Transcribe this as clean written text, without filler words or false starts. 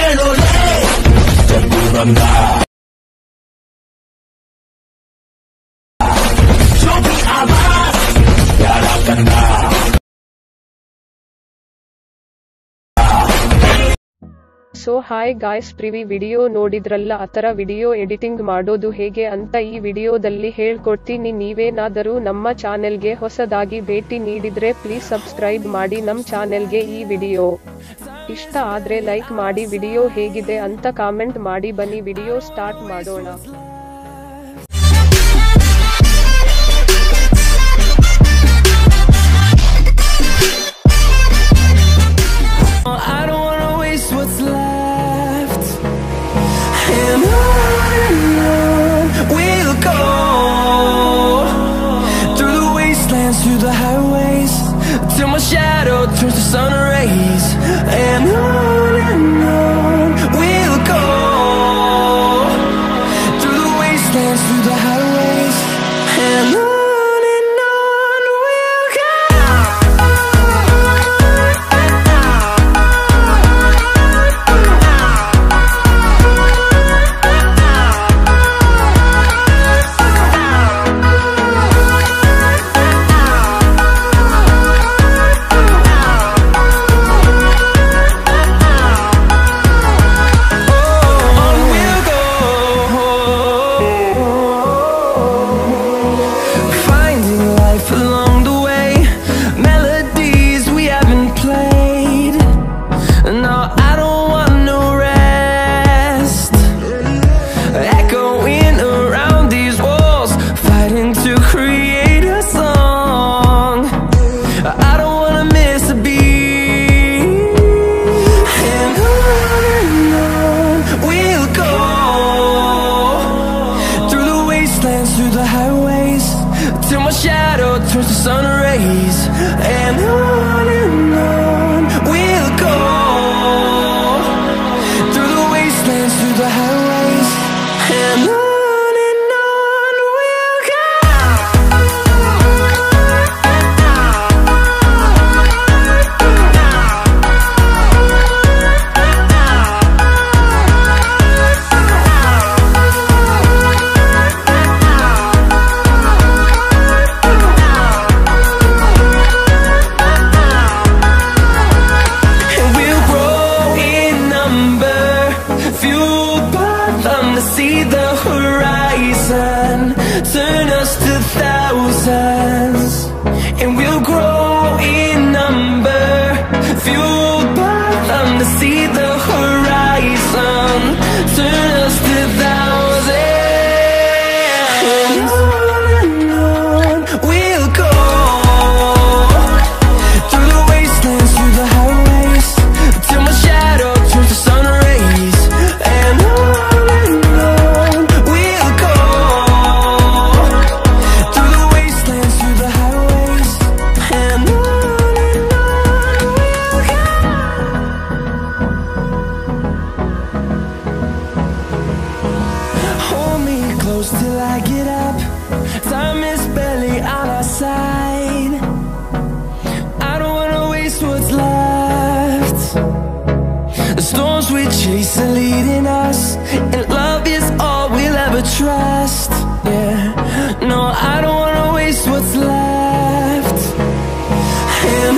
ಹೇಳೋಲೆ ರಂಗ so hi guys, previous video ನೋಡಿದ್ರಲ್ಲ, ಆತರ ವಿಡಿಯೋ ಎಡಿಟಿಂಗ್ ಮಾಡೋದು ಹೇಗೆ ಅಂತ ಈ ವಿಡಿಯೋದಲ್ಲಿ ಹೇಳ್ಕೊಡ್ತೀನಿ. ನೀವೇನಾದರೂ ನಮ್ಮ ಚಾನೆಲ್ಗೆ ಹೊಸದಾಗಿ ಭೇಟಿ ನೀಡಿದ್ರೆ ಪ್ಲೀಸ್ ಸಬ್ಸ್ಕ್ರೈಬ್ ಮಾಡಿ ನಮ್ ಚಾನೆಲ್ಗೆ. ಈ ವಿಡಿಯೋ ಇಷ್ಟ ಆದ್ರೆ ಲೈಕ್ ಮಾಡಿ, ವಿಡಿಯೋ ಹೇಗಿದೆ ಅಂತ ಕಾಮೆಂಟ್ ಮಾಡಿ. ಬನ್ನಿ ವಿಡಿಯೋ ಸ್ಟಾರ್ಟ್ ಮಾಡೋಣ. Through the highways, till my shadow turns to sun rays, and on we'll go. Through the wastelands, through the highways, and on we'll go. Through the highways, till my shadow turns to sun rays, and on we'll go. Through the wastelands, through the highways, and on we'll go. See the horizon, turn us to thousands, and we'll grow in number, fueled by them. To see the horizon, turn us to thousands, and on we'll go. Through the wastelands, through the highways, till my shadow turns to sun rays, and on till I get up. Time is barely on our side. I don't wanna waste what's left. The storms we chase are leading us, and love is all we'll ever trust. Yeah, no, I don't wanna waste what's left. And